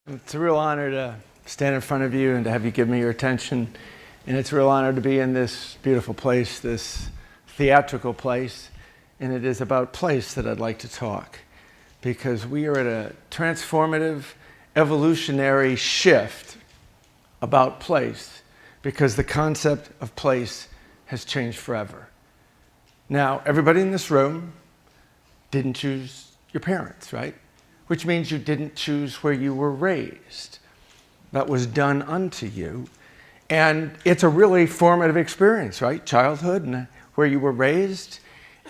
It's a real honor to stand in front of you and to have you give me your attention. And it's a real honor to be in this beautiful place, this theatrical place. And it is about place that I'd like to talk, because we are at a transformative, evolutionary shift about place, because the concept of place has changed forever. Now, everybody in this room didn't choose your parents, right? Which means you didn't choose where you were raised. That was done unto you. And it's a really formative experience, right? Childhood and where you were raised.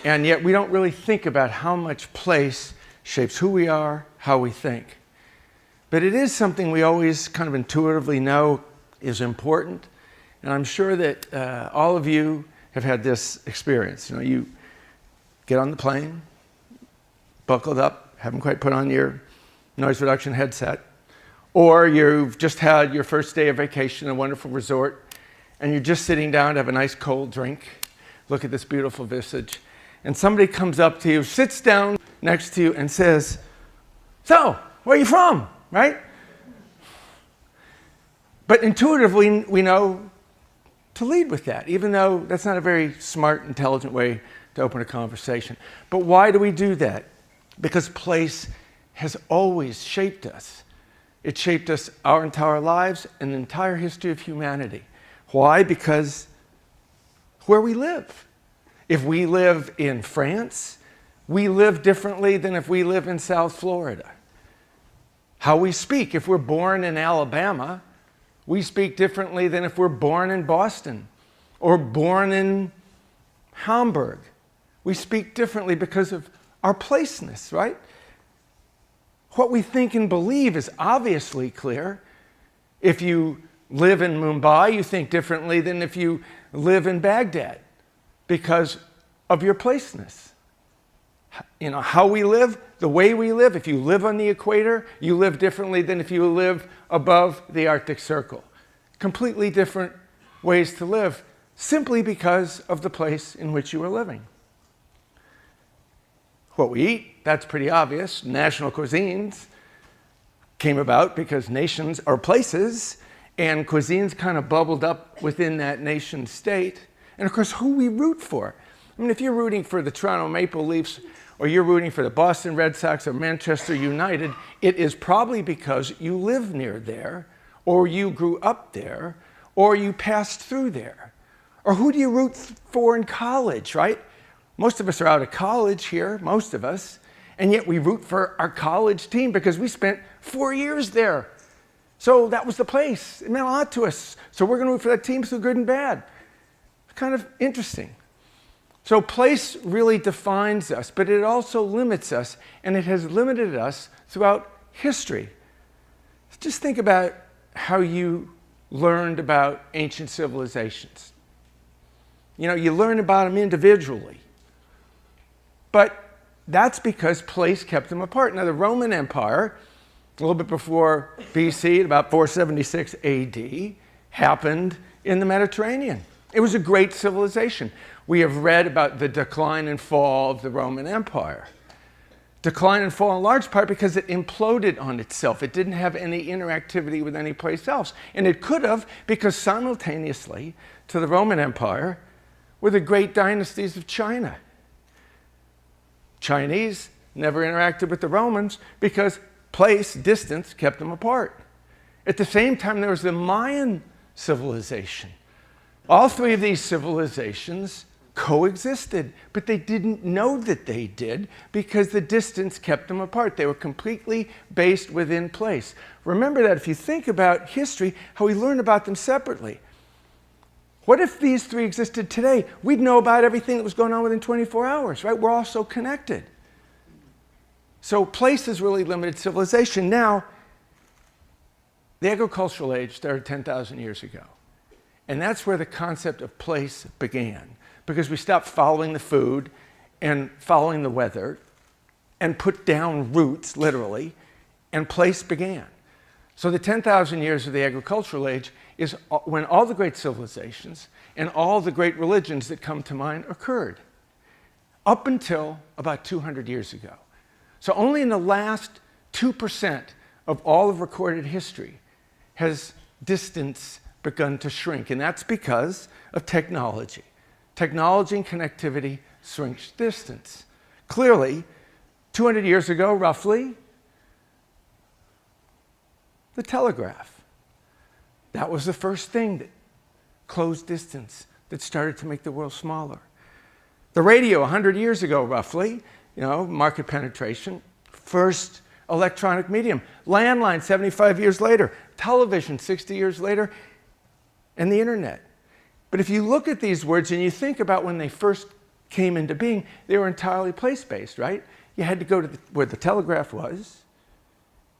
And yet we don't really think about how much place shapes who we are, how we think. But it is something we always kind of intuitively know is important. And I'm sure that all of you have had this experience. You know, you get on the plane, buckled up, haven't quite put on your noise reduction headset, or you've just had your first day of vacation in a wonderful resort, and you're just sitting down to have a nice cold drink, look at this beautiful visage, and somebody comes up to you, sits down next to you, and says, "So, where are you from?" Right? But intuitively, we know to lead with that, even though that's not a very smart, intelligent way to open a conversation. But why do we do that? Because place has always shaped us. It shaped us our entire lives and the entire history of humanity. Why? Because where we live. If we live in France, we live differently than if we live in South Florida. How we speak. If we're born in Alabama, we speak differently than if we're born in Boston or born in Hamburg. We speak differently because of our placeness, right? What we think and believe is obviously clear. If you live in Mumbai, you think differently than if you live in Baghdad because of your placeness. You know, how we live, the way we live. If you live on the equator, you live differently than if you live above the Arctic Circle. Completely different ways to live, simply because of the place in which you are living. What we eat, that's pretty obvious. National cuisines came about because nations are places, and cuisines kind of bubbled up within that nation state. And of course, who we root for. I mean, if you're rooting for the Toronto Maple Leafs, or you're rooting for the Boston Red Sox or Manchester United, it is probably because you live near there, or you grew up there, or you passed through there. Or who do you root for in college, right? Most of us are out of college here, most of us, and yet we root for our college team because we spent 4 years there. So that was the place. It meant a lot to us. So we're going to root for that team through good and bad. It's kind of interesting. So place really defines us, but it also limits us, and it has limited us throughout history. Just think about how you learned about ancient civilizations. You know, you learn about them individually. But that's because place kept them apart. Now, the Roman Empire, a little bit before BC, at about 476 AD, happened in the Mediterranean. It was a great civilization. We have read about the decline and fall of the Roman Empire. Decline and fall in large part because it imploded on itself. It didn't have any interactivity with any place else. And it could have, because simultaneously to the Roman Empire were the great dynasties of China. Chinese never interacted with the Romans because place, distance, kept them apart. At the same time, there was the Mayan civilization. All three of these civilizations coexisted, but they didn't know that they did because the distance kept them apart. They were completely based within place. Remember that if you think about history, how we learn about them separately. What if these three existed today? We'd know about everything that was going on within 24 hours, right? We're all so connected. So place is really limited civilization. Now, the agricultural age started 10,000 years ago. And that's where the concept of place began, because we stopped following the food and following the weather and put down roots, literally, and place began. So the 10,000 years of the agricultural age is when all the great civilizations and all the great religions that come to mind occurred, up until about 200 years ago. So only in the last 2% of all of recorded history has distance begun to shrink, and that's because of technology. Technology and connectivity shrinks distance. Clearly, 200 years ago, roughly, the telegraph. That was the first thing that closed distance, that started to make the world smaller. The radio, 100 years ago, roughly, market penetration, first electronic medium. Landline, 75 years later. Television, 60 years later. And the internet. But if you look at these words and you think about when they first came into being, they were entirely place-based, right? You had to go to where the telegraph was.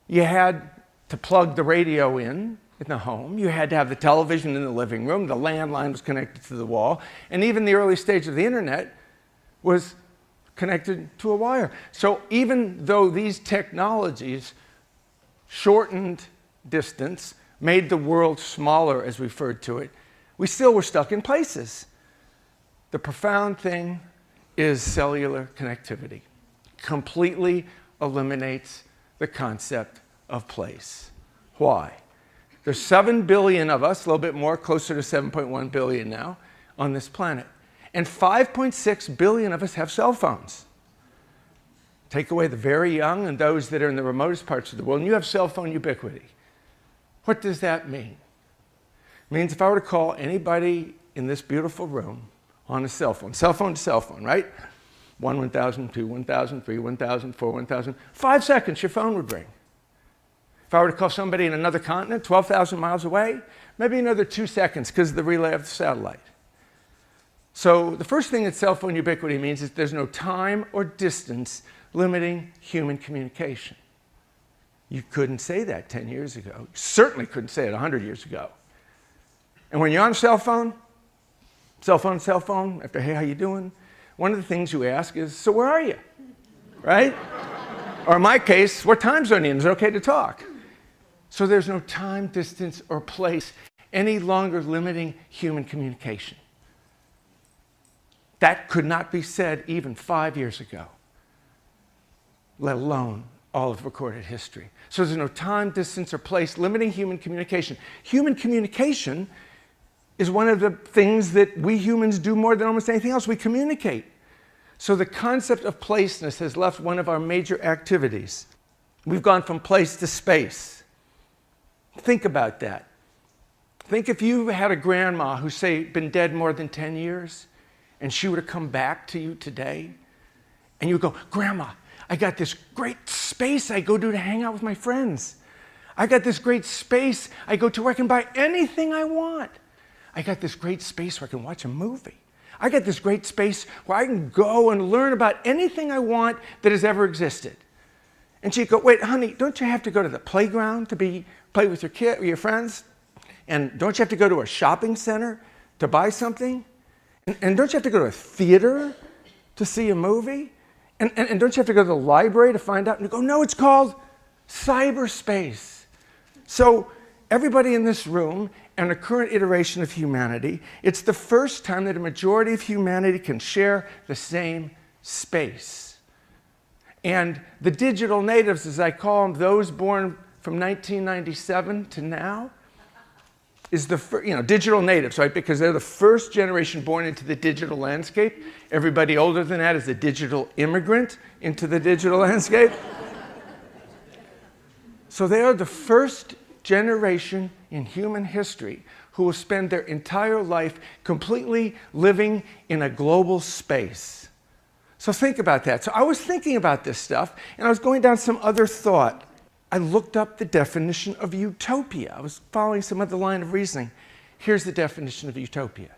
You had to plug the radio in the home. You had to have the television in the living room. The landline was connected to the wall. And even the early stage of the internet was connected to a wire. So even though these technologies shortened distance, made the world smaller, as we referred to it, we still were stuck in places. The profound thing is cellular connectivity. Completely eliminates the concept of place. Why? There's 7 billion of us, a little bit more, closer to 7.1 billion now, on this planet. And 5.6 billion of us have cell phones. Take away the very young and those that are in the remotest parts of the world, and you have cell phone ubiquity. What does that mean? It means if I were to call anybody in this beautiful room on a cell phone to cell phone, right? 1, 1000, 2, 1000, 3, 1000, 4, 1000. 5 seconds, your phone would ring. If I were to call somebody in another continent, 12,000 miles away, maybe another 2 seconds because of the relay of the satellite. So the first thing that cell phone ubiquity means is there's no time or distance limiting human communication. You couldn't say that 10 years ago. You certainly couldn't say it 100 years ago. And when you're on a cell phone, after, hey, how you doing? One of the things you ask is, so where are you? Right? Or in my case, what time zone are you in? Is it okay to talk? So there's no time, distance, or place any longer limiting human communication. That could not be said even 5 years ago, let alone all of recorded history. So there's no time, distance, or place limiting human communication. Human communication is one of the things that we humans do more than almost anything else. We communicate. So the concept of placeness has left one of our major activities. We've gone from place to space. Think about that. Think if you had a grandma who's, say, been dead more than 10 years, and she were to come back to you today, and you would go, Grandma, I got this great space I go to hang out with my friends. I got this great space I go to where I can buy anything I want. I got this great space where I can watch a movie. I got this great space where I can go and learn about anything I want that has ever existed. And she'd go, wait, honey, don't you have to go to the playground to play with your friends? And don't you have to go to a shopping center to buy something? And don't you have to go to a theater to see a movie? And don't you have to go to the library to find out? And you go, no, it's called cyberspace. So everybody in this room and the current iteration of humanity, it's the first time that a majority of humanity can share the same space. And the digital natives, as I call them, those born from 1997 to now, is the digital natives, right? Because they're the first generation born into the digital landscape. Everybody older than that is a digital immigrant into the digital landscape. So they are the first generation in human history who will spend their entire life completely living in a global space. So think about that. So I was thinking about this stuff, and I was going down some other thought. I looked up the definition of utopia. I was following some other line of reasoning. Here's the definition of utopia.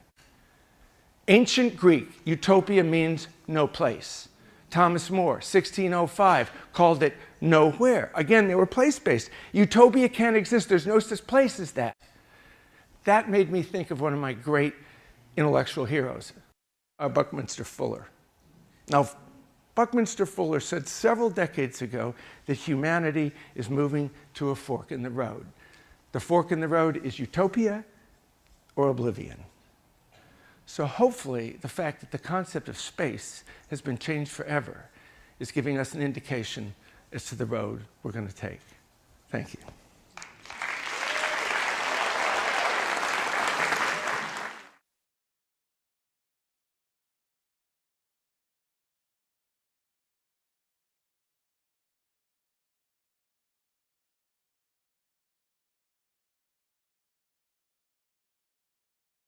Ancient Greek, utopia means no place. Thomas More, 1605, called it nowhere. Again, they were place-based. Utopia can't exist. There's no such place as that. That made me think of one of my great intellectual heroes, Buckminster Fuller. Now, Buckminster Fuller said several decades ago that humanity is moving to a fork in the road. The fork in the road is utopia or oblivion. So hopefully the fact that the concept of space has been changed forever is giving us an indication as to the road we're going to take. Thank you.